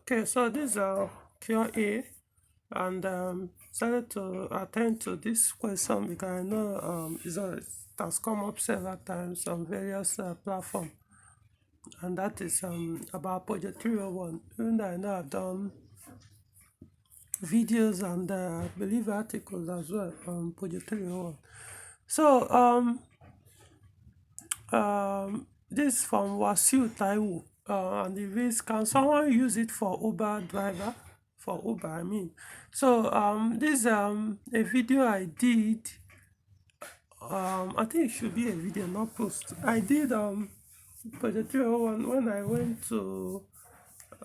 Okay, so this is QA, and started to attend to this question because I know it has come up several times on various platforms, and that is about Peugeot 301. Even though I know I've done videos and believe articles as well on Peugeot 301. So this from Wasiu Taiwo, and the reads, can someone use it for Uber driver? For Uber, I mean. So this a video I did. I think it should be a video, not post. I did for the 301 when I went to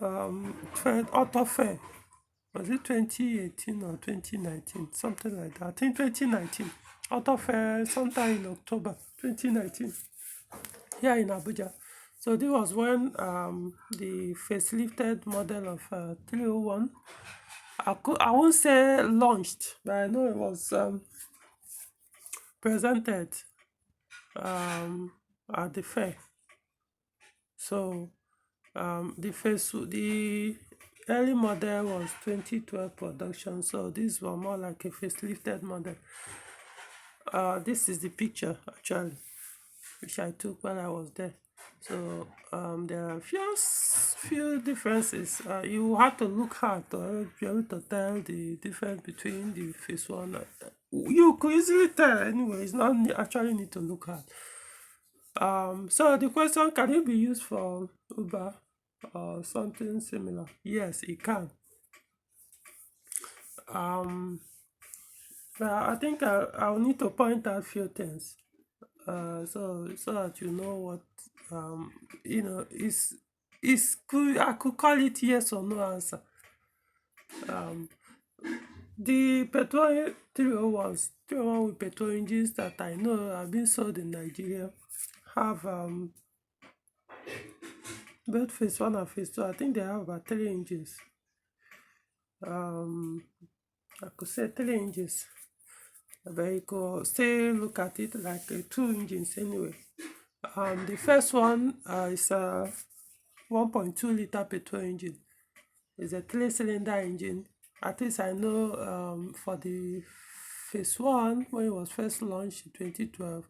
Auto Fair. Was it 2018 or 2019? Something like that. I think 2019. Auto Fair sometime in October 2019. Here in Abuja. So this was when the facelifted model of 301, I won't say launched, but I know it was presented at the fair. So the early model was 2012 production, so this was more like a facelifted model. This is the picture actually, which I took when I was there. So there are few differences. You have to look hard to be able to tell the difference between the face one. You could easily tell anyway. It's not actually need to look hard. So the question, can it be used for Uber or something similar? Yes, it can. But I think I'll need to point out few things. So that you know what is could I could call it yes or no answer. The petrol 301s, 301 with petrol engines that I know have been sold in Nigeria have both phase 1 and phase 2. I think they have about 3 engines. I could say 3 engines, but you could still look at it like 2 engines anyway. The first one is a 1.2 liter petrol engine. It's a 3-cylinder engine. At least I know for the phase 1, when it was first launched in 2012,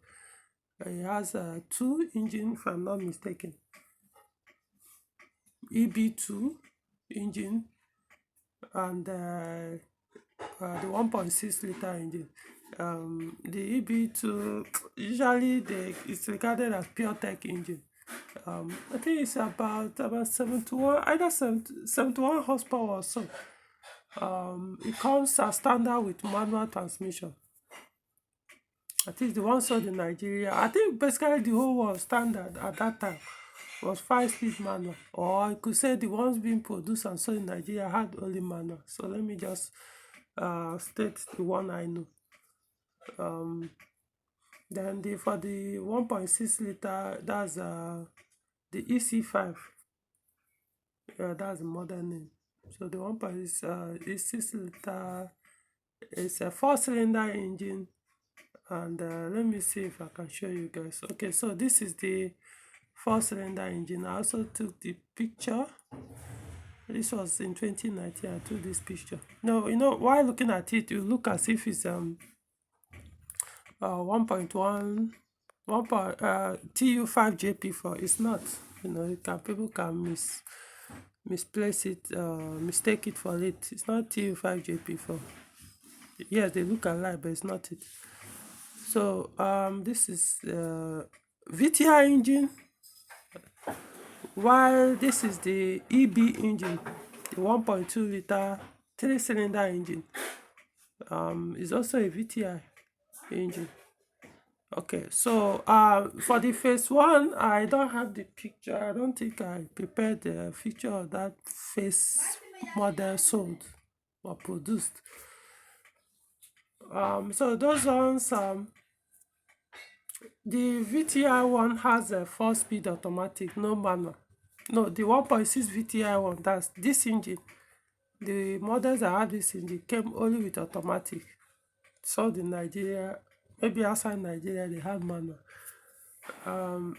it has a 2 engine, if I'm not mistaken. EB2 engine and the 1.6 liter engine. The EB2 usually it's regarded as pure tech engine. I think it's about 71, either 71 horsepower or so. It comes as standard with manual transmission. I think the one sold in Nigeria, I think basically the whole world standard at that time was 5-speed manual, or I could say the ones being produced and sold in Nigeria had only manual. So let me just state the one I know. Then for the 1.6 liter, that's the EC5. Yeah, that's the model name. So the 1.6 liter is a 4-cylinder engine, and let me see if I can show you guys. Okay, so this is the 4-cylinder engine. I also took the picture. This was in 2019. I took this picture. No, while looking at it, you look as if it's 1.1 TU5JP4. It's not. People can misplace it, mistake it for it. It's not TU5JP4. Yes, they look alike, but it's not it. So this is VTI engine, while this is the EB engine, the 1.2 liter 3-cylinder engine. Is also a VTI engine. Okay, so for the phase 1, I don't have the picture. I don't think I prepared the picture of that phase model sold or produced. So those ones, the VTI one has a 4-speed automatic, no manual. No, the 1.6 VTI one, that's this engine. The models that had this engine came only with automatic. Sold in Nigeria, maybe outside Nigeria they have manual.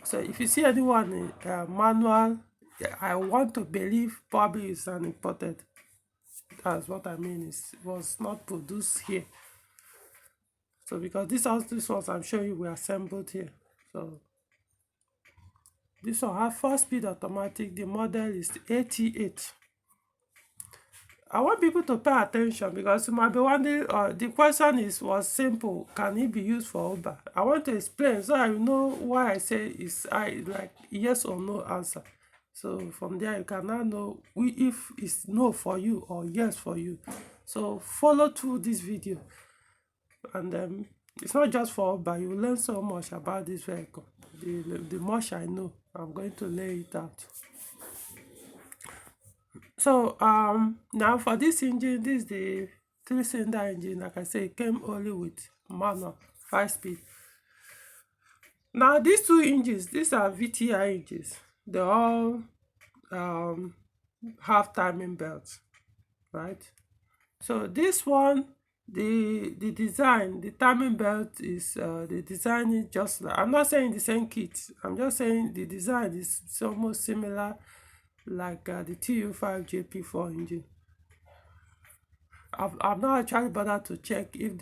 So if you see anyone in manual I want to believe probably it's an imported. That's what I mean. It was not produced here. So because this ones I'm showing you were assembled here. So this one has 4-speed automatic. The model is 88. I want people to pay attention because you might be wondering, the question was simple. Can it be used for Uber? I want to explain so I know why I say it's like yes or no answer. So from there you can now know if it's no for you or yes for you. So follow through this video, and it's not just for Uber. You will learn so much about this vehicle. The much I know, I'm going to lay it out. So now for this engine, this is the 3-cylinder engine. Like I say, it came only with manual 5-speed. Now these two engines, these are VTI engines. They all have timing belts, right? So this one, the design, the timing belt is the design is just like, I'm not saying the same kit. I'm just saying the design is almost similar, like the TU5 JP4 engine. I've not actually bothered to check if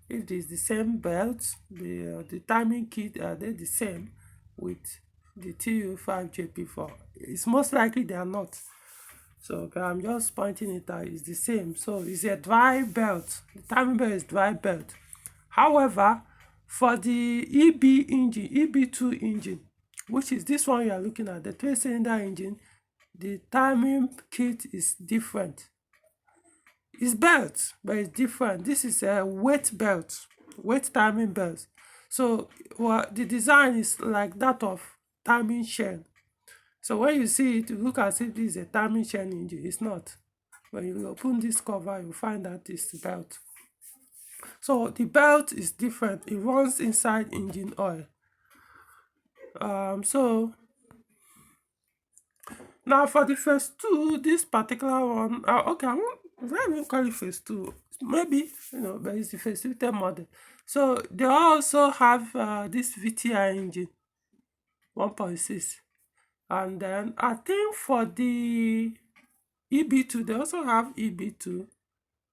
it's the same belt, the timing kit, are they the same with the TU5 JP4. It's most likely they are not. So I'm just pointing it out, it's the same. So it's a dry belt. The timing belt is dry belt. However, for the EB2 engine, which is this one you are looking at, the 3-cylinder engine, the timing kit is different. It's belt, but it's different. This is a weight belt, weight timing belt. So the design is like that of timing chain. So when you see it, you look as if this is a timing chain engine. It's not. When you open this cover, you find that it's the belt. So the belt is different. It runs inside engine oil. So now for the phase 2, this particular one, okay, I won't call it phase 2. Maybe, but it's the phase 2 model. So they also have this VTI engine, 1.6. And then I think for the EB2, they also have EB2.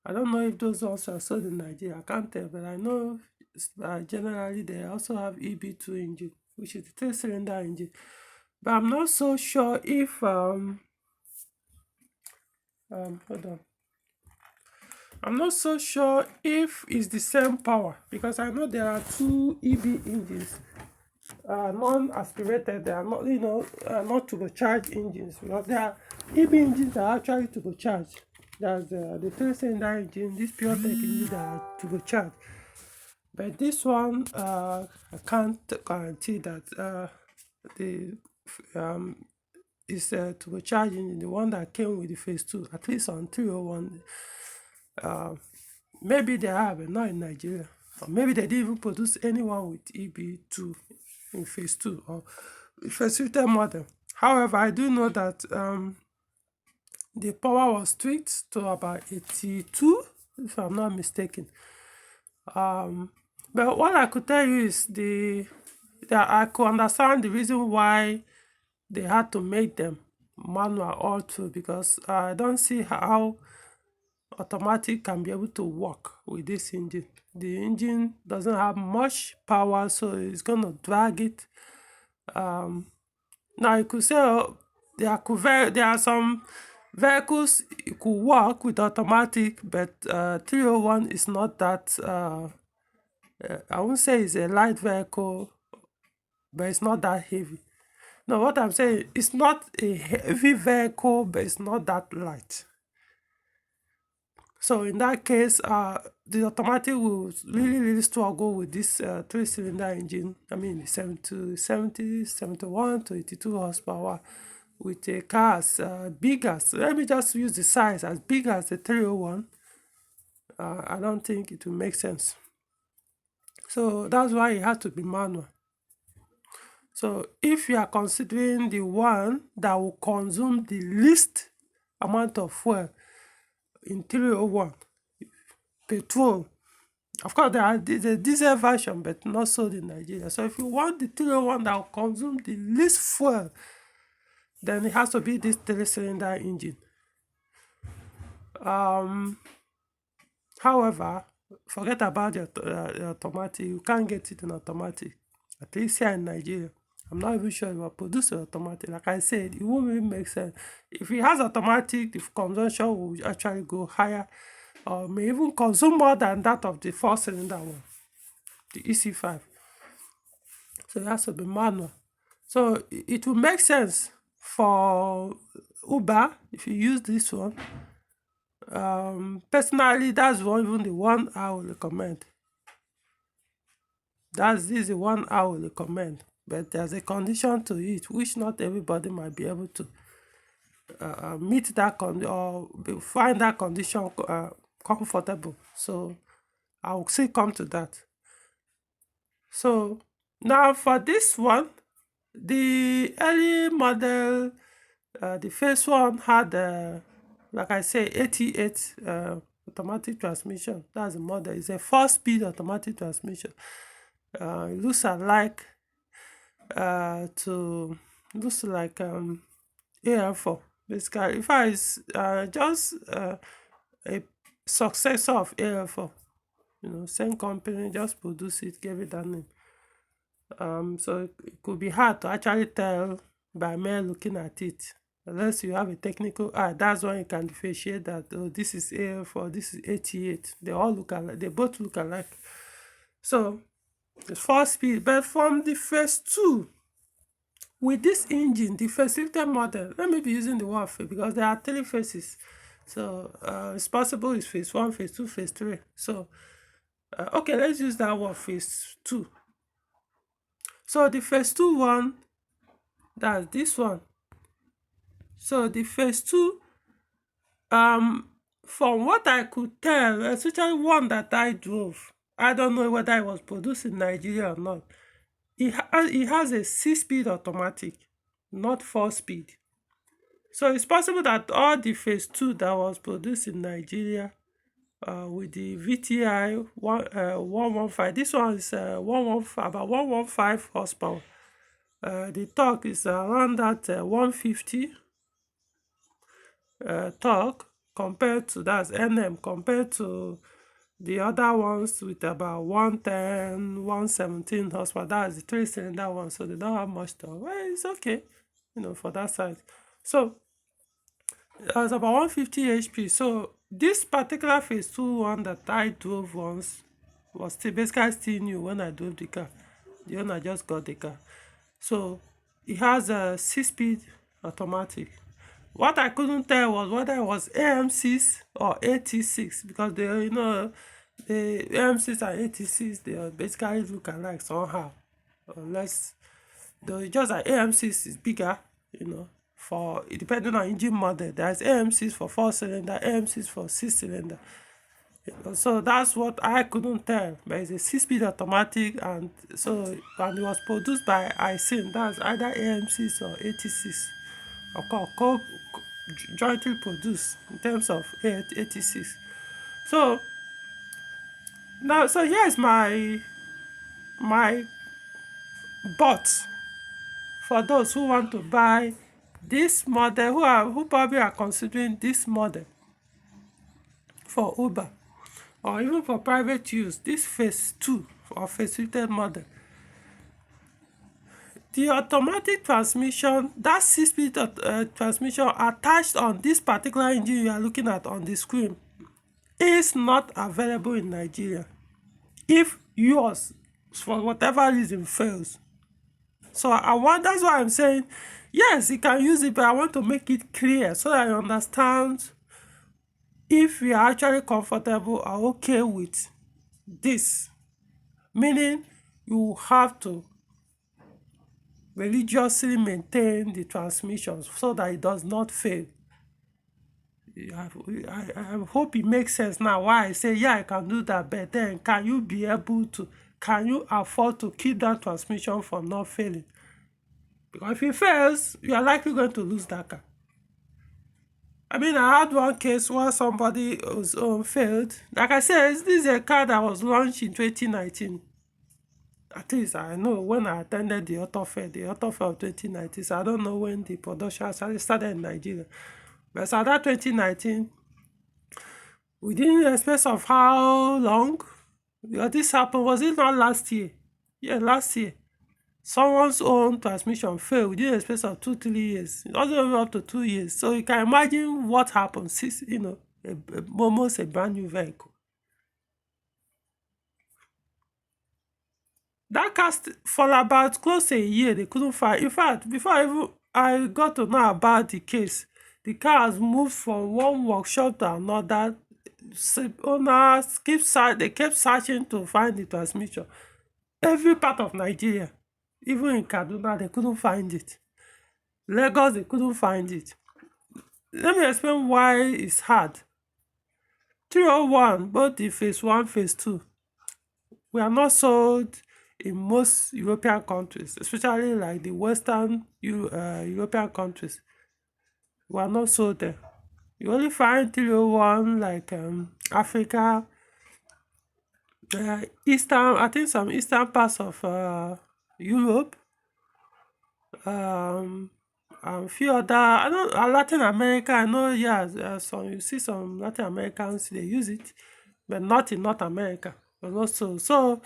I don't know if those also are sold in Nigeria. I can't tell, but I know generally they also have EB2 engine, which is the 3-cylinder engine. But I'm not so sure if hold on. I'm not so sure if it's the same power, because I know there are two EB engines, non-aspirated. They are not, not turbocharged engines, because there are EB engines that are actually turbocharged. There's the 3-cylinder engine, this pure tech engine that are turbocharged. But this one, I can't guarantee that the is turbocharged engine, the one that came with the phase 2, at least on 301. Maybe they have, but not in Nigeria. Or maybe they didn't even produce anyone with EB2 in phase 2 or phase 3 model. However, I do know that the power was tweaked to about 82, if I'm not mistaken. But what I could tell you is that I could understand the reason why they had to make them manual all through, because I don't see how automatic can be able to work with this engine. The engine doesn't have much power, so it's going to drag it. Now you could say there are some vehicles it could work with automatic, but 301 is not that. I won't say it's a light vehicle, but it's not that heavy. No, what I'm saying, it's not a heavy vehicle, but it's not that light. So in that case, the automatic will really struggle with this 3-cylinder engine. I mean, 71 to 82 horsepower with a car as big as, let me just use the size, as big as the 301. I don't think it will make sense. So that's why it has to be manual. So if you are considering the one that will consume the least amount of fuel in 301, petrol, of course there are the diesel version, but not sold in Nigeria. So if you want the 301 that will consume the least fuel, then it has to be this 3-cylinder engine. However, forget about the automatic. You can't get it in automatic, at least here in Nigeria. I'm not even sure if I produce an automatic. Like I said, it won't really make sense. If it has automatic, the consumption will actually go higher, or may even consume more than that of the 4-cylinder one, the EC5. So it has to be manual. So it will make sense for Uber if you use this one. Personally, that's even the one I will recommend. This is the one I will recommend. But there's a condition to it, which not everybody might be able to meet that or find that condition comfortable. So I will still come to that. So now for this one, the early model, the first one had, like I say, 88 automatic transmission. That's the model. It's a 4-speed automatic transmission. It looks alike looks like AL4. Basically, in fact, it's just a successor of AL4. Same company, just produce it, gave it that name. So it could be hard to actually tell by mere looking at it, unless you have a technical eye. That's when you can differentiate that, oh, this is AL4, this is 88. They all look alike. They both look alike. So it's 4-speed, but from the phase 2, with this engine, the facilitated model, let me be using the word phase because there are 3 phases. So it's possible it's phase 1, phase 2, phase 3. So okay, let's use that word, phase 2. So the phase 2 one, that's this one. So the phase 2, from what I could tell, especially one that I drove, I don't know whether it was produced in Nigeria or not. It has a 6-speed automatic, not 4-speed. So it's possible that all the phase 2 that was produced in Nigeria with the VTI 115, this one is about 115 horsepower. The torque is around that 150 torque, compared to, that's NM, compared to the other ones with about 110, 117 horsepower. That's the 3-cylinder one, so they don't have much torque. Well, it's okay, for that size. So it was about 150 HP. So this particular phase 2 one that I drove once was still new when I drove the car. The owner just got the car. So it has a 6-speed automatic. What I couldn't tell was whether it was AM6 or 86, because the AM6 and 86, they basically look alike somehow, unless though just like AM6 is bigger, for depending on engine model. There's AM6 for 4-cylinder, AM6 for 6-cylinder. So that's what I couldn't tell. But it's a 6-speed automatic, and it was produced by ISIN. That's either AM6 or 86, or jointly produced in terms of 86. So now, so here's my but for those who want to buy this model, who probably are considering this model for Uber or even for private use, this phase 2 or facilitated model. The automatic transmission, that 6-speed transmission attached on this particular engine you are looking at on the screen, is not available in Nigeria if yours, for whatever reason, fails. So that's why I'm saying, yes, you can use it, but I want to make it clear so that you understand if you are actually comfortable or okay with this. Meaning you have to religiously maintain the transmission so that it does not fail. I hope it makes sense now why I say, yeah, I can do that, but then can you afford to keep that transmission from not failing? Because if it fails, you are likely going to lose that car. I mean, I had one case where somebody failed. Like I said, this is a car that was launched in 2019. At least I know when I attended the auto fair of 2019. So I don't know when the production actually started in Nigeria. But so that 2019, within the space of how long? Because this happened, was it not last year? Yeah, last year. Someone's own transmission failed within a space of 2 3 years. It wasn't even up to 2 years. So you can imagine what happened since, almost a brand new vehicle. That cast for about close to a year, they couldn't find. In fact, before even I got to know about the case, the car has moved from one workshop to another. Owners they kept searching to find the transmission. Every part of Nigeria, even in Kaduna, they couldn't find it. Lagos, they couldn't find it. Let me explain why it's hard. 301, both the phase 1, phase 2, we are not sold in most European countries, especially like the Western European countries. We are not sold there. You only find 301 like Africa, Eastern, I think some Eastern parts of Europe, and few other, I know Latin America, I know, yeah, some, you see some Latin Americans, they use it, but not in North America. But also, so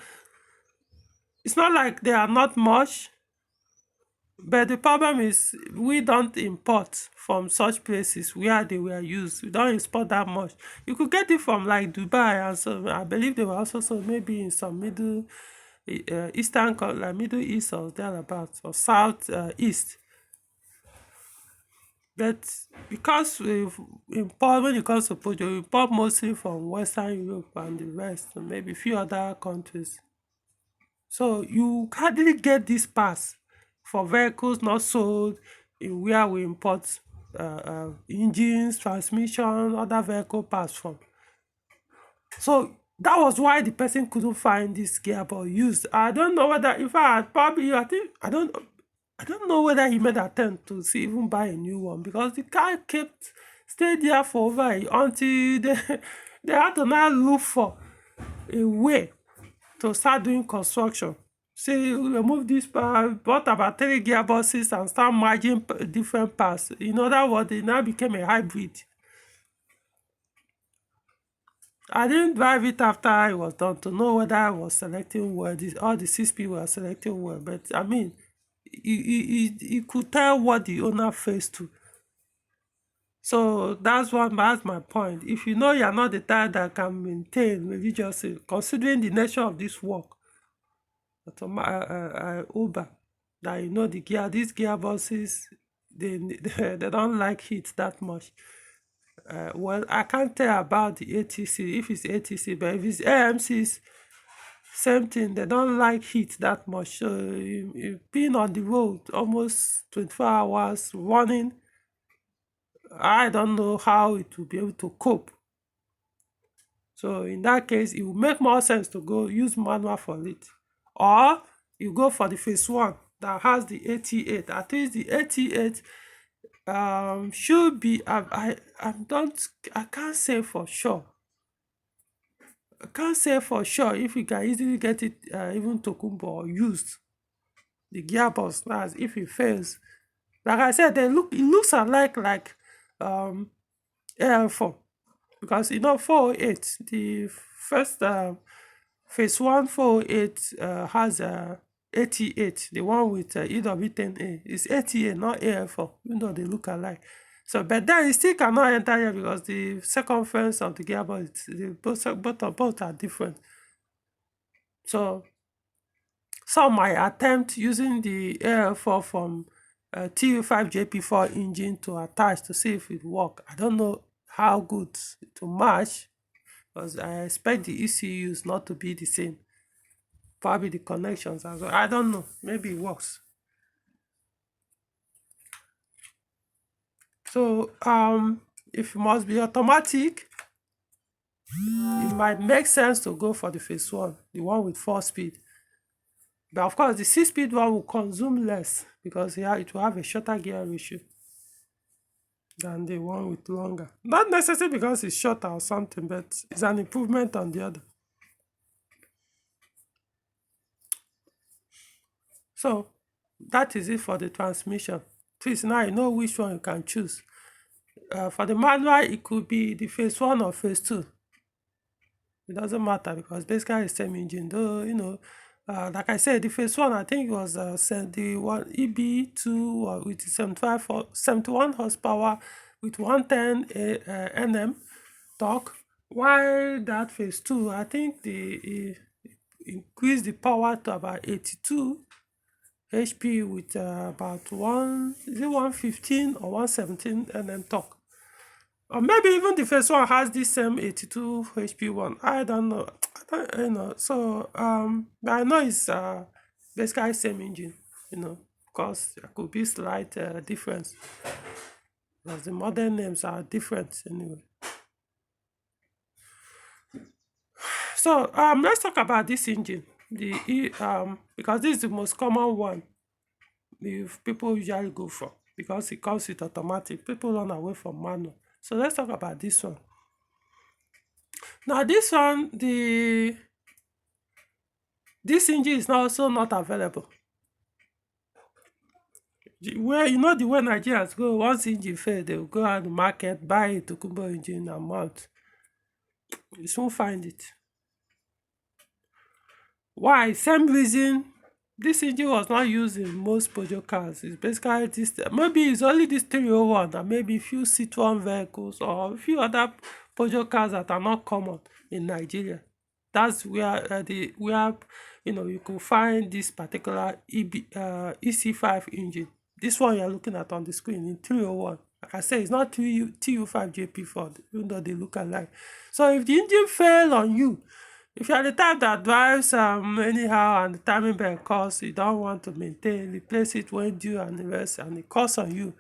it's not like they are not much, but the problem is we don't import from such places where they were used. We don't export that much. You could get it from like Dubai, and so I believe they were also sold maybe in some Eastern, like Middle East or thereabouts, or South East. But because we import, when it comes to Peugeot, we import mostly from Western Europe and the rest, and maybe a few other countries. So you hardly get this pass for vehicles not sold in where we import engines, transmission, other vehicle parts from. So that was why the person couldn't find this gearbox used. I don't know whether, in fact, probably, I don't know whether he made attempt to see even buy a new one, because the car kept stayed there for over until they had to now look for a way to start doing construction. See, remove this part, bought about 3 gearboxes and start merging different parts. In other words, it now became a hybrid. I didn't drive it after I was done to know whether I was selecting well. All the 6 people were selecting well, but I mean, you could tell what the owner faced to. So that's my point. If you know you're not the type that can maintain religiously, considering the nature of this work, Uber, that you know these gearboxes, they don't like heat that much. Well, I can't tell about the ATC, if it's ATC, but if it's AMCs, same thing, they don't like heat that much. So you've been on the road almost 24 hours running, I don't know how it will be able to cope. So in that case, it will make more sense to go use manual for it. Or you go for the phase 1 that has the 88. At least the 88 should be, I can't say for sure. I can't say for sure if you can easily get it even Tokumbo or used. The gearbox, that's if it fails. Like I said, it looks alike like AL4. Because 408, the first phase 1 408 has 88, the one with EW10A. It's 88, not AL4, even though they look alike. So, but then it still cannot enter here because the circumference of the gearbox, both are different. So, some might attempt using the AL4 from TU5JP4 engine to attach to see if it works. I don't know how good to match, because I expect the ECUs not to be the same. Probably the connections as well. I don't know. Maybe it works. So if it must be automatic, it might make sense to go for the phase 1, the one with 4-speed. But of course, the 6-speed one will consume less because it will have a shorter gear ratio than the one with longer. Not necessarily because it's shorter or something, but it's an improvement on the other. So that is it for the transmission. Please now you know which one you can choose. For the manual, it could be the phase one or phase two. It doesn't matter because basically the same engine. Though, like I said, the phase one, I think it was the one EB2 with 71 horsepower with 110 Nm torque. While that phase two, I think they increased the power to about 82 HP with about 115 or 117 Nm torque. Or maybe even the first one has this same 82 HP one. I don't know. So but I know it's basically same engine, because there could be slight difference. Because the modern names are different anyway. So let's talk about this engine. Because this is the most common one if people usually go for, because it comes with automatic. People run away from manual. So let's talk about this one. Now this one, this engine is now also not available. Where the way Nigerians go, once engine fail, they will go out the market, buy a Tokumbo engine and mount. You soon find it. Why? Same reason this engine was not used in most Peugeot cars. It's basically this, maybe it's only this 301 and maybe a few C1 vehicles or a few other Peugeot cars that are not common in Nigeria. That's where you could find this particular EC5 engine. This one you're looking at on the screen in 301. Like I say, it's not TU5JP4, even though they look alike. So if the engine fail on you, if you are the type that drives anyhow and the timing belt costs, you don't want to maintain, replace it when due and the rest, and it costs on you,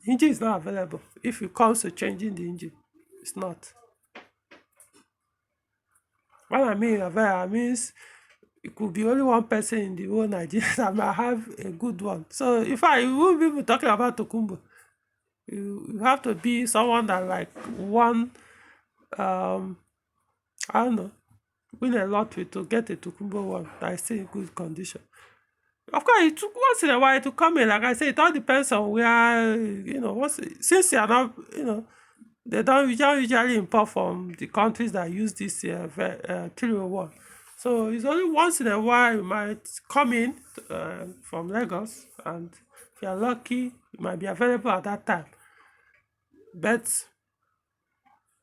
engine is not available. If it comes to changing the engine, it's not. When I mean available, I means it could be only one person in the whole Nigeria that might have a good one. So in fact, you won't be talking about Tokumbo. You have to be someone that like one, I don't know, win a lottery to get a Tokumbo one that is still in good condition. Of course, it took once in a while to come in. Like I say, it all depends on where, since you are not, they don't usually import from the countries that use this 301. So it's only once in a while you might come in from Lagos, and if you're lucky, it might be available at that time. But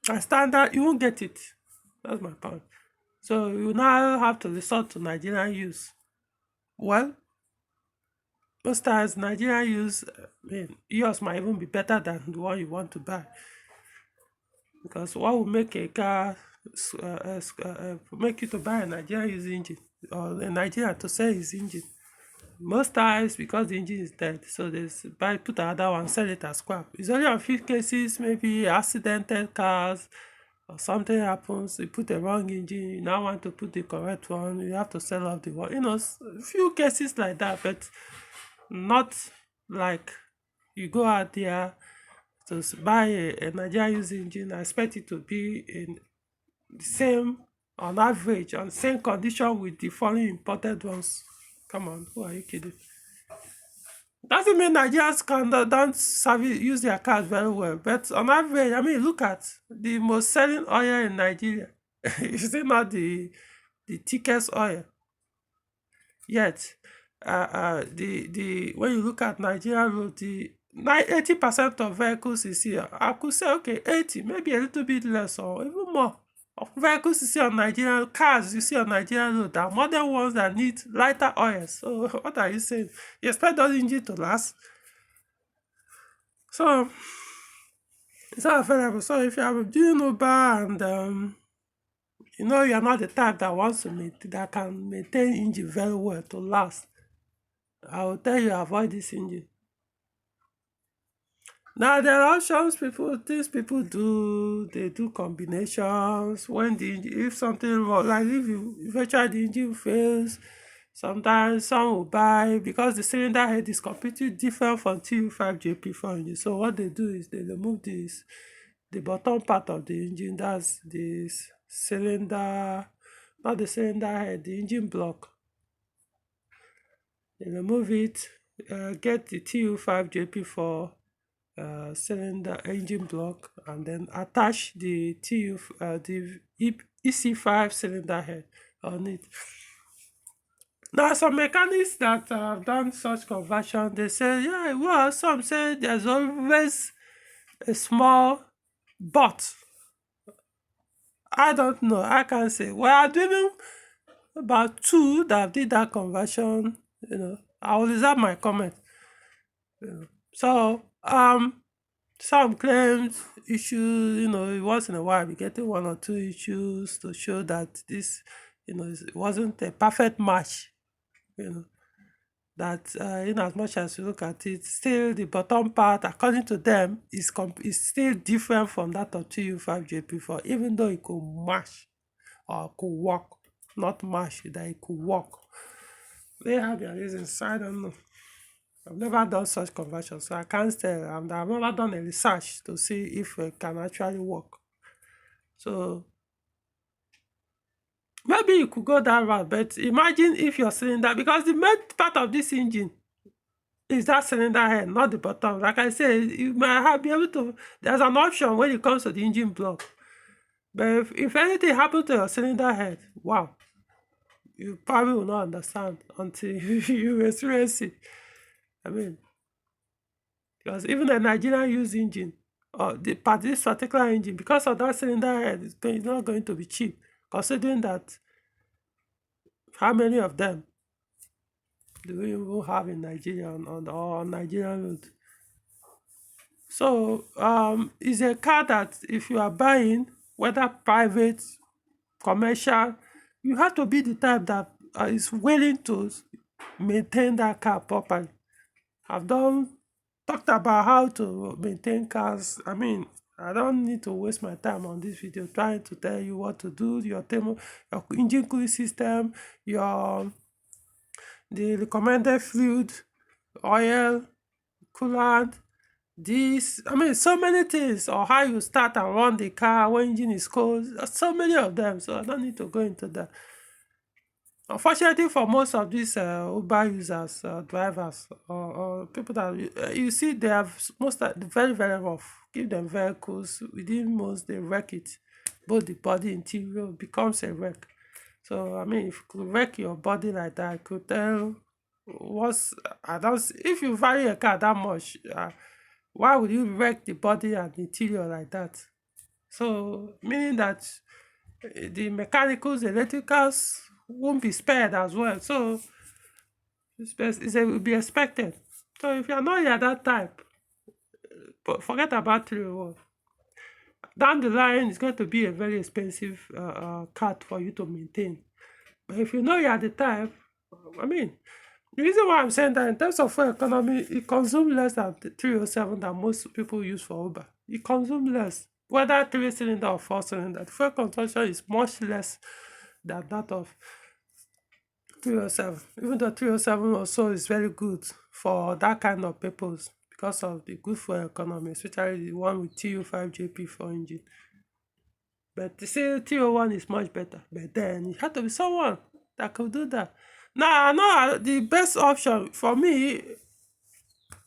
as standard, you won't get it. That's my point. So you now have to resort to Nigerian use. Well, most times Nigerian use, yours might even be better than the one you want to buy. Because what will make a car make you to buy a Nigerian use engine or a Nigerian to sell his engine? Most times because the engine is dead, so they put another one, sell it as scrap. It's only a few cases, maybe accidental cars or something happens, you put a wrong engine, you now want to put the correct one, you have to sell off the one. A few cases like that, but not like you go out there to buy a Nigerian used engine, I expect it to be in the same, on average, on same condition with the foreign imported ones. Come on, who are you kidding? Doesn't mean Nigerians don't use their cars very well, but on average, look at the most selling oil in Nigeria. Is it not the thickest oil? Yet, the when you look at Nigeria road, the 80% of vehicles you see, I could say okay, 80, maybe a little bit less or even more of vehicles you see on Nigerian cars you see on Nigerian road are modern ones that need lighter oil. So what are you saying? You expect those engines to last? So it's not available. So if you are doing Uber and you are not the type that wants to that can maintain engine very well to last, I will tell you avoid this engine. Now there are options things people do. They do combinations when if something wrong, like if eventually the engine fails, sometimes some will buy because the cylinder head is completely different from TU5JP4 engine. So what they do is they remove the bottom part of the engine, that's this cylinder not the cylinder head, the engine block. You remove it, get the TU5 JP4 cylinder engine block, and then attach the EC5 cylinder head on it. Now, some mechanics that have done such conversion, they say, yeah, well, some say there's always a small but. I don't know. I can't say. Well, I've given about 2 that did that conversion. I will reserve my comment. So, some claims issues. Once in a while we getting 1 or 2 issues to show that this, it wasn't a perfect match. That in as much as you look at it, still the bottom part, according to them, is still different from that of TU5JP4, even though it could mash or could work, not mash, that it could work. They have their reasons, I don't know. I've never done such conversion, so I can't tell. And I've never done a research to see if it can actually work. So maybe you could go that route, but imagine if your cylinder, because the main part of this engine is that cylinder head, not the bottom. Like I said, you might be able to, there's an option when it comes to the engine block. But if anything happens to your cylinder head, wow, you probably will not understand until you experience it. I mean, because even a Nigerian used engine, or this particular engine, because of that cylinder head, it's not going to be cheap, considering that how many of them do we even have in Nigeria on Nigerian road? So it's a car that if you are buying, whether private, commercial, you have to be the type that is willing to maintain that car properly. I've talked about how to maintain cars. I mean, I don't need to waste my time on this video trying to tell you what to do, your engine cooling system, the recommended fluid, oil, coolant, so many things, or how you start and run the car when engine is cold. So many of them, so I don't need to go into that. Unfortunately, for most of these Uber users, drivers, or people that you see, they have very, very rough. Give them vehicles, within months they wreck it. Both the body interior becomes a wreck. So I mean, if you could wreck your body like that, I could tell if you value a car that much, why would you wreck the body and interior like that? So meaning that the mechanicals, the electricals won't be spared as well. So it will be expected. So if you're not at that type, but forget about 301. Down the line, it's going to be a very expensive cut for you to maintain. But if you know you're the type, I mean, the reason why I'm saying that in terms of fuel economy, it consumes less than the 307 that most people use for Uber. It consumes less. Whether 3-cylinder or 4-cylinder, the fuel consumption is much less than that of 307. Even though 307 also is very good for that kind of purpose because of the good fuel economy, especially the one with TU5JP4 engine. But to say 301 is much better. But then it had to be someone that could do that. Now, I know the best option for me,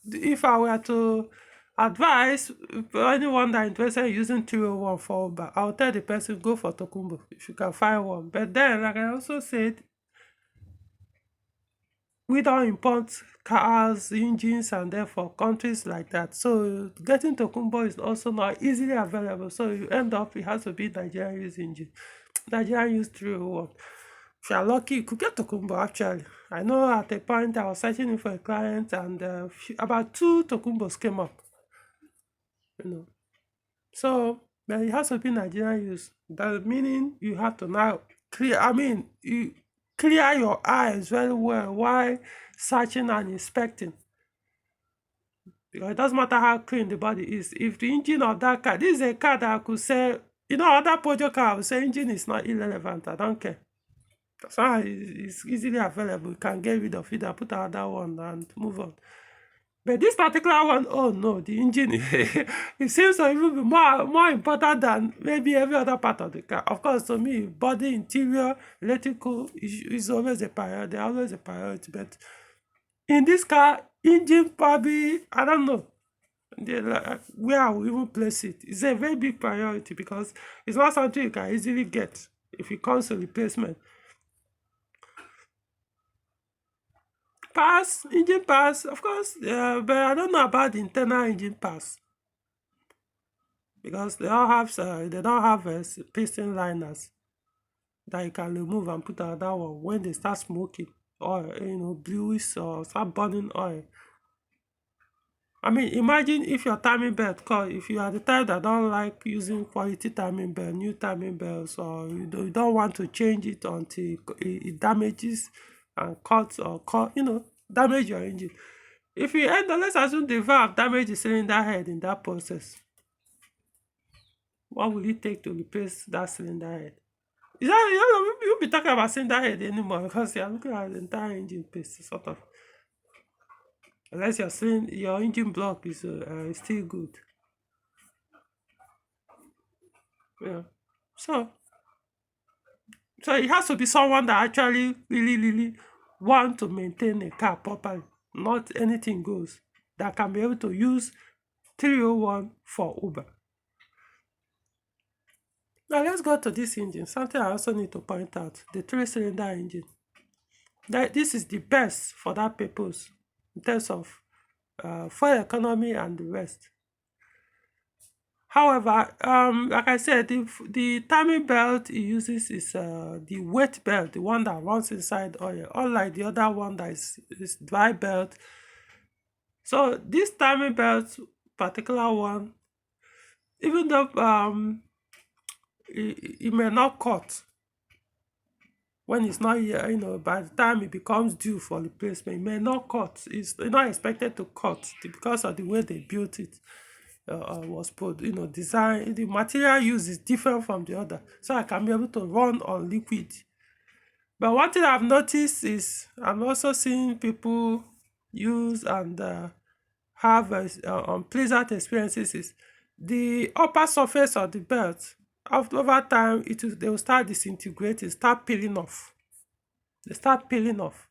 if I were to advise anyone that is interested in using 301 for Uber, I'll tell the person, go for Tokumbo if you can find one. But then, like I also said, we don't import cars, engines, and therefore countries like that. So getting Tokumbo is also not easily available. So you end up, it has to be Nigerian used engine, Nigerian used 301. If you're lucky, you could get Tokumbo actually. I know at a point I was searching for a client and about 2 Tokumbos came up. So but it has to be Nigerian use. That meaning you have to now you clear your eyes very well while searching and inspecting. Because it doesn't matter how clean the body is. If the engine of that car, this is a car that I could say, other Peugeot car, I would say engine is not irrelevant. I don't care. So it's easily available. You can get rid of it and put another one and move on. But this particular one, oh no, the engine, it seems to even be more important than maybe every other part of the car. Of course, to me, body, interior, electrical is always a priority. They're always a priority. But in this car, engine probably, I don't know, where I will even place it. It's a very big priority because it's not something you can easily get if it comes to replacement. Pass, engine pass, of course, but I don't know about the internal engine pass because they don't have piston liners that you can remove and put another one when they start smoking or bluish or start burning oil. I mean, imagine if your timing belt, cause if you are the type that don't like using quality timing belt, new timing belts, or you don't want to change it until it damages and cuts or damage your engine. If you end up, let's assume the valve damage the cylinder head in that process, what will it take to replace that cylinder head? Is that you'll be talking about cylinder head anymore because you're looking at the entire engine piece, sort of. Unless you're saying your engine block is still good. Yeah. So it has to be someone that actually really want to maintain a car properly, not anything goes, that can be able to use 301 for Uber. Now let's go to this engine. Something I also need to point out, the 3-cylinder engine. This is the best for that purpose in terms of fuel economy and the rest. However, like I said, the timing belt it uses is the weight belt, the one that runs inside oil, unlike the other one that is dry belt. So this timing belt, particular one, even though it may not cut when it's not here, by the time it becomes due for replacement, it may not cut. It's not expected to cut because of the way they built it. Was put, design, the material used is different from the other, so I can be able to run on liquid. But one thing I've noticed is I'm also seeing people use and have unpleasant experiences is the upper surface of the belt. Over time, they will start disintegrating, start peeling off. They start peeling off.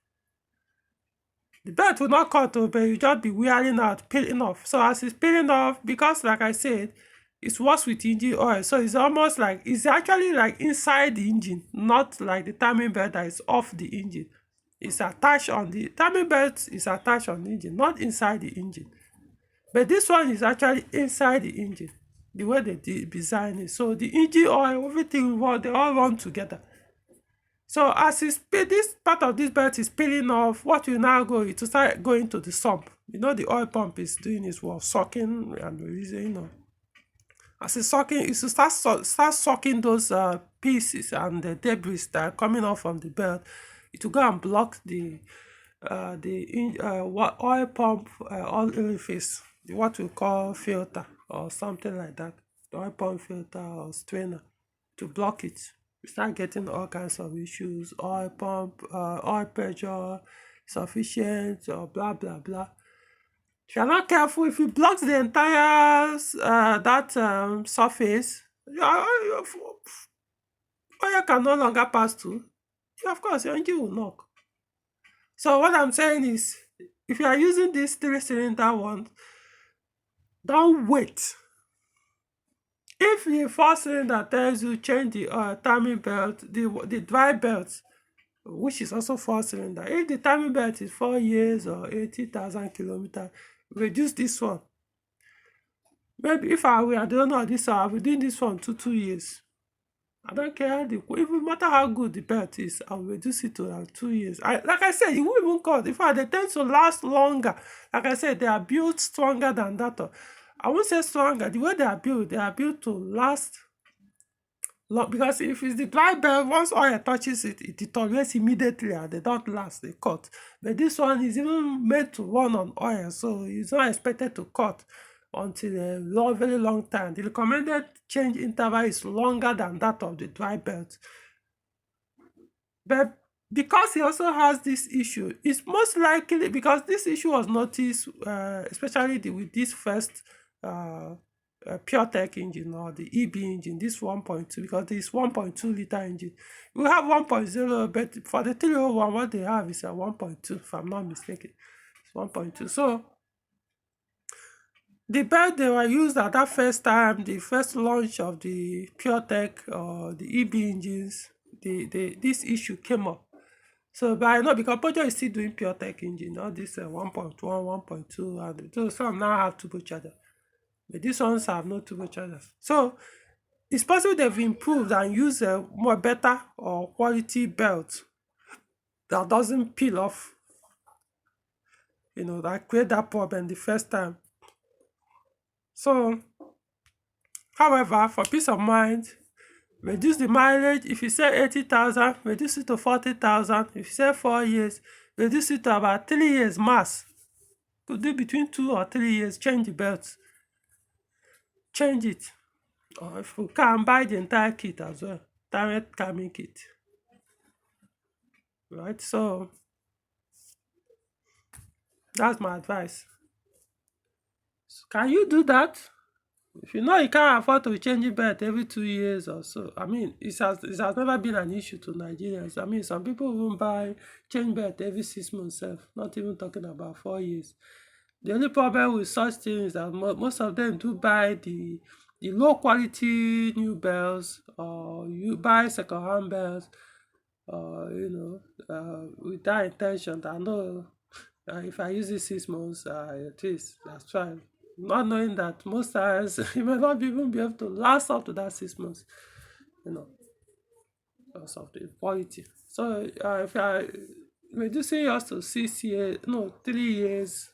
The belt will not cut, but you just be wearing out, peeling off. So as it's peeling off, because like I said, it's works with engine oil. So it's almost like, it's actually like inside the engine, not like the timing belt that is off the engine. It's attached on the timing belt, is attached on the engine, not inside the engine. But this one is actually inside the engine, the way they design it. So the engine oil, everything, they all run together. So as this part of this belt is peeling off, what will now go is to start going to the sump. The oil pump is doing its work, sucking and releasing. As it's sucking, it's to start sucking those pieces and the debris that are coming off from the belt. It will go and block the oil pump oil orifice, what we call filter or something like that, the oil pump filter or strainer, to block it. We start getting all kinds of issues, oil pump, oil pressure, sufficient, or blah, blah, blah. If you're not careful, if it blocks the entire surface, oil can no longer pass through. Of course, your engine will knock. So what I'm saying is, if you are using this 3-cylinder one, don't wait. If the 4-cylinder tells you change the timing belt, the dry belt, which is also 4-cylinder, if the timing belt is 4 years or 80,000 kilometers, reduce this one. Maybe if I were the owner of this, I'll be doing this one 2 years. I don't care. Even matter how good the belt is, I'll reduce it to 2 years. Like I said, it won't even cut. In fact, they tend to last longer. Like I said, they are built stronger than that. I won't say stronger. The way they are built to last long. Because if it's the dry belt, once oil touches it, it deteriorates immediately and they don't last, they cut. But this one is even made to run on oil, so it's not expected to cut until a very long time. The recommended change interval is longer than that of the dry belt. But because he also has this issue, it's most likely because this issue was noticed, especially with this first uh, pure tech engine or the EB engine, this 1.2, because this 1.2 liter engine. We have 1.0, but for the 301, what they have is a 1.2, if I'm not mistaken. It's 1.2. So the belt they were used at that first time, the first launch of the pure tech or the EB engines, this issue came up. So, but I know because Peugeot is still doing pure tech engine, all this 1.1, 1.2, and so some now have turbocharger. But these ones have no turbochargers. So, it's possible they've improved and used a more better or quality belt that doesn't peel off, that create that problem the first time. So, however, for peace of mind, reduce the mileage. If you say 80,000, reduce it to 40,000. If you say 4 years, reduce it to about 3 years max. Could do between 2 or 3 years, change the belt. Change it. Or if you can, buy the entire kit as well. Direct calming kit. Right? So, that's my advice. So can you do that? If you know you can't afford to change your belt every 2 years or so, I mean, it has never been an issue to Nigerians. I mean, some people even buy change belt every 6 months, not even talking about 4 years. The only problem with such things is that most of them do buy the low quality new belts, or you buy second-hand belts, with that intention that no, if I use it 6 months, at least that's fine. Not knowing that most times you may not even be able to last up to that 6 months, you know, because of the quality. So if I reducing yours to 6 years, no, 3 years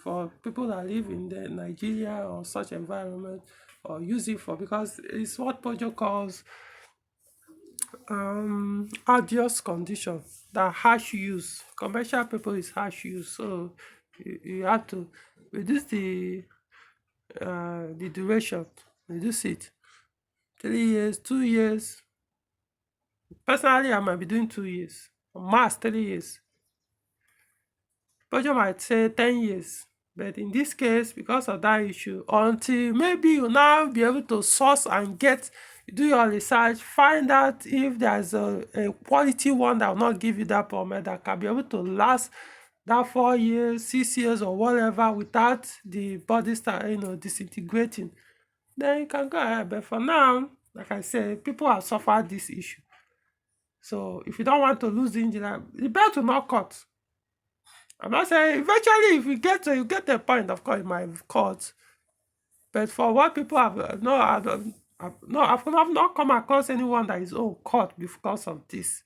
for people that live in the Nigeria or such environment, or use it for, because it's what Peugeot calls arduous condition, that harsh use. Commercial people is harsh use, so you have to reduce the duration, reduce it. 3 years, 2 years. Personally, I might be doing 2 years, max 3 years. Peugeot might say 10 years. But in this case, because of that issue, until maybe you now be able to source and do your research, find out if there's a quality one that will not give you that problem, that can be able to last that 4 years, 6 years, or whatever, without the body disintegrating, then you can go ahead. But for now, like I said, people have suffered this issue. So if you don't want to lose the engine, the belt will not cut. I'm not saying eventually, if you get a point, of course, it might cut. But for what people have, no, I've not come across anyone that is cut because of this.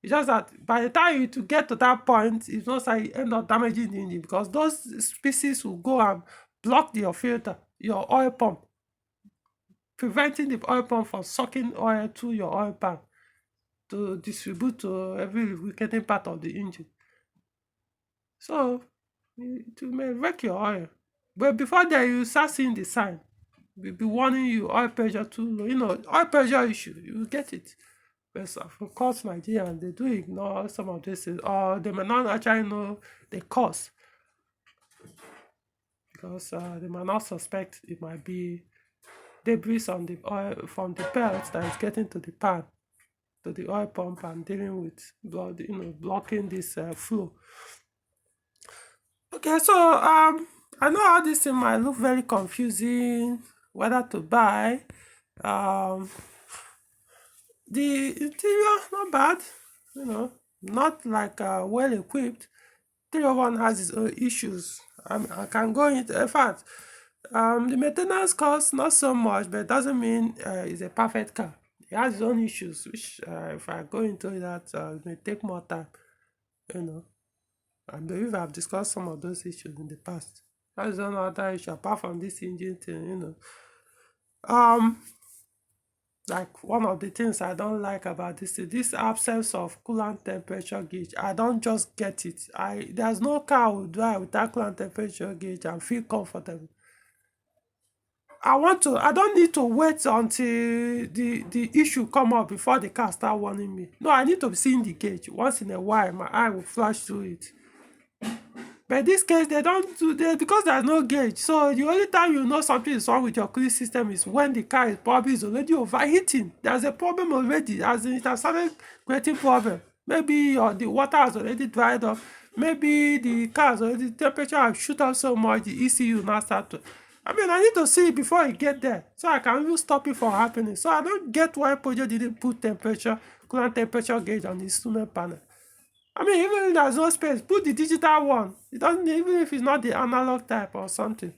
It's just that by the time you to get to that point, it's not like you end up damaging the engine, because those species will go and block your filter, your oil pump, preventing the oil pump from sucking oil to your oil pan to distribute to every weakening part of the engine. So it may wreck your oil. But before that, you start seeing the sign. We'll be warning you, oil pressure too low. Oil pressure issue, you will get it. But of course, Nigerians, they do ignore some of this, or they may not actually know the cause, because they might not suspect it might be debris on the oil from the belt that is getting to the pan, to the oil pump, and dealing with blood, blocking this flow. Okay, so I know how this thing might look very confusing, whether to buy. The interior, not bad, not like well equipped. 301 has its own issues. I can go into, in fact, the maintenance cost not so much, but it doesn't mean it's a perfect car. It has its own issues, which if I go into that, it may take more time, I believe I've discussed some of those issues in the past. That's another issue apart from this engine thing. Like one of the things I don't like about this absence of coolant temperature gauge. I don't just get it. There's no car I will drive without coolant temperature gauge and feel comfortable. I don't need to wait until the issue come up before the car start warning me. No, I need to be seeing the gauge. Once in a while, my eye will flash through it. But this case, they don't do that because there's no gauge. So the only time you know something is wrong with your cooling system is when the car is probably is already overheating. There's a problem already, as in it has started creating problem. Maybe the water has already dried up. Maybe the car has already temperature has shoot up so much the ECU now start to. I mean, I need to see it before I get there, so I can even stop it from happening. So I don't get why Peugeot didn't put coolant temperature gauge on the instrument panel. I mean, even if there's no space, put the digital one. It doesn't, even if it's not the analog type or something,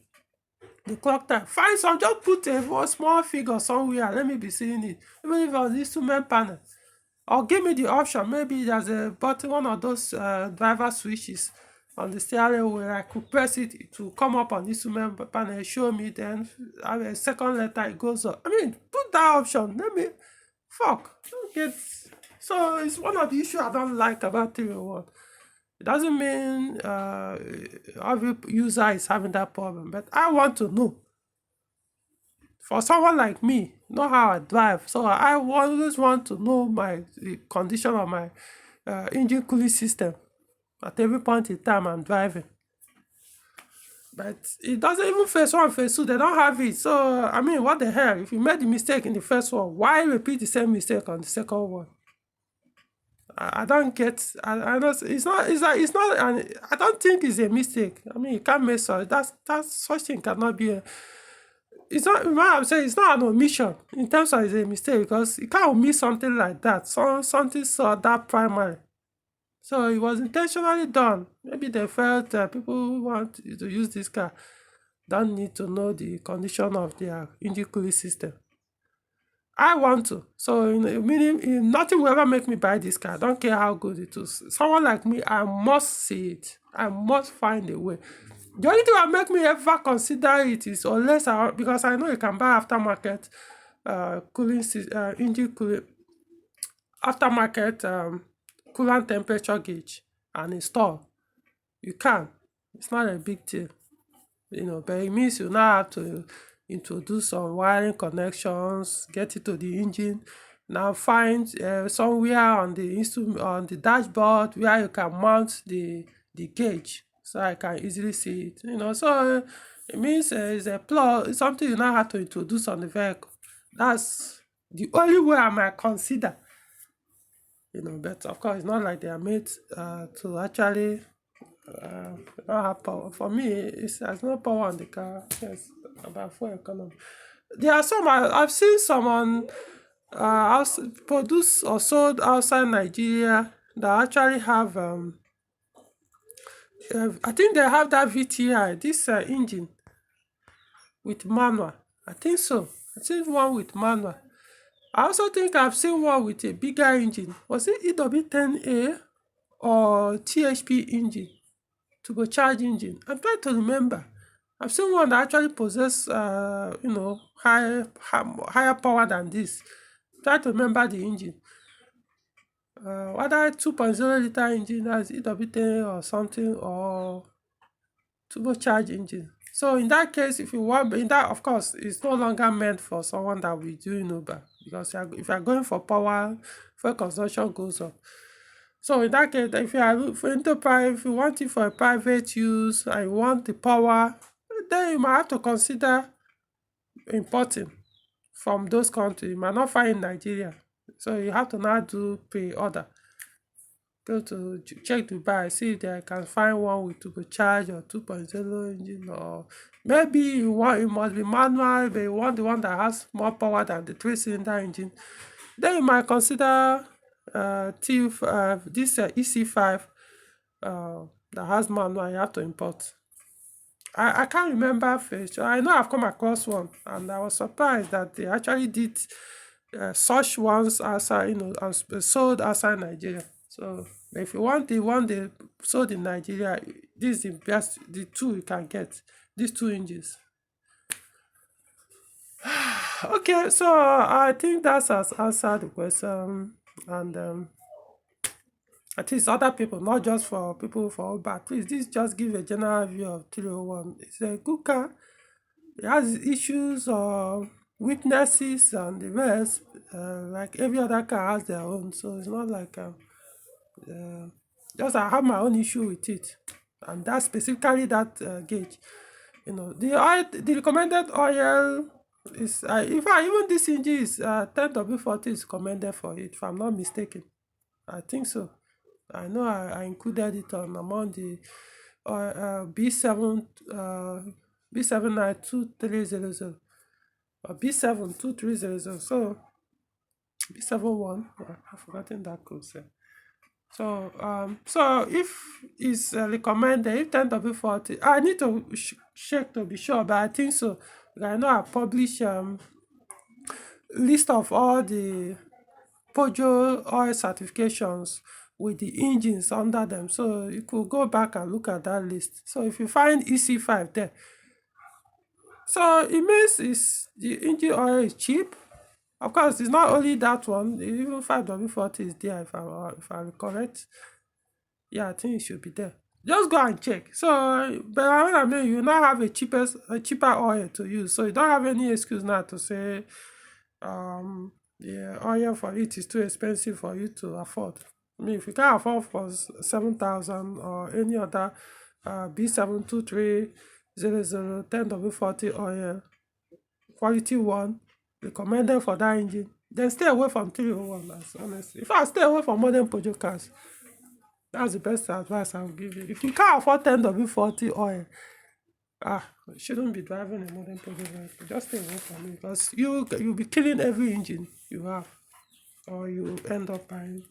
the clock type. Find some, just put a small figure somewhere. Let me be seeing it. Even if it's on the instrument panel. Or give me the option. Maybe there's a button, one of those driver switches on the steering where I could press it to come up on the instrument panel, show me, then a second letter it goes up. I mean, put that option. Let me, fuck. Don't get. So it's one of the issues I don't like about 301. It doesn't mean every user is having that problem, but I want to know. For someone like me, know how I drive, so I always want to know the condition of my engine cooling system at every point in time I'm driving. But it doesn't even phase one, phase two, they don't have it. So I mean, what the hell? If you made the mistake in the first one, why repeat the same mistake on the second one? I don't get. I know it's not. It's like it's not. And I don't think it's a mistake. I mean, you can't mess up. That's such thing cannot be a. It's not. What I'm saying, it's not an omission in terms of it's a mistake because you can't omit something like that. Something so that primary. So it was intentionally done. Maybe they felt people who want to use this car don't need to know the condition of their engine cooling system. I want to. So, meaning, nothing will ever make me buy this car. I don't care how good it is. Someone like me, I must see it. I must find a way. The only thing that make me ever consider it is because I know you can buy aftermarket engine cooling, aftermarket coolant temperature gauge and install. You can. It's not a big deal. But it means you now have to introduce some wiring connections, get it to the engine, now find somewhere on the dashboard where you can mount the gauge so I can easily see it. So it means it's a plug, it's something you now have to introduce on the vehicle. That's the only way I might consider. But of course it's not like they are made to actually don't have power. For me, it has no power on the car. Yes, about fuel economy. There are some I've seen some on produced or sold outside Nigeria that actually have I think they have that VTI, this engine with manual. I think so. I think one with manual. I also think I've seen one with a bigger engine. Was it EW10A or THP engine? Turbocharged engine. I'm trying to remember. I've seen one that actually possess, higher power than this. Try to remember the engine. Whether 2.0 liter engine that's EW10 or something or turbocharged engine. So in that case, if you want, in that of course, it's no longer meant for someone that will do Uber because if you're going for power, fuel consumption goes up. So in that case, if you are for enterprise, if you want it for a private use and you want the power, then you might have to consider importing from those countries. You might not find in Nigeria. So you have to now do pre-order. Go to check Dubai, see if they can find one with turbocharged or 2.0 engine, or maybe it must be manual, but you want the one that has more power than the 3-cylinder engine. Then you might consider this EC5 that has manual. You have to import. I can't remember first. I know I've come across one, and I was surprised that they actually did such ones outside, sold outside Nigeria. So if you want the one they sold in Nigeria, this is the best, the two you can get. These two engines. Okay, so I think that has answered the question, and at least other people, not just for people for Uber. Please, this just give a general view of 301. It's a good car. it has issues or weaknesses and the rest. Like every other car has their own, so it's not like just I have my own issue with it, and that's specifically that gauge. The oil, the recommended oil is, in fact, even this engine is 10W40 is recommended for it, if I'm not mistaken. I think so. I know I included it on among the B7 B792300 or B72300. So B71, I've forgotten that code. So if it's recommended, if 10W40, I need to check to be sure, but I think so. I know I publish list of all the Peugeot oil certifications with the engines under them. So you could go back and look at that list. So if you find EC5 there, so it means the engine oil is cheap. Of course, it's not only that one, even 5W40 is there, if I'm correct. Yeah, I think it should be there. Just go and check. So, but what I mean, you now have a cheaper oil to use. So you don't have any excuse now to say, yeah, oil for it is too expensive for you to afford. I mean, if you can't afford for 7,000 or any other B72300 10W40 oil, quality one, recommended for that engine, then stay away from 301. Honestly, if I stay away from modern Peugeot cars, that's the best advice I'll give you. If you can't afford 10W40 oil, you shouldn't be driving a modern Peugeot vehicle. Just stay away from it, because you'll be killing every engine you have, or you end up buying.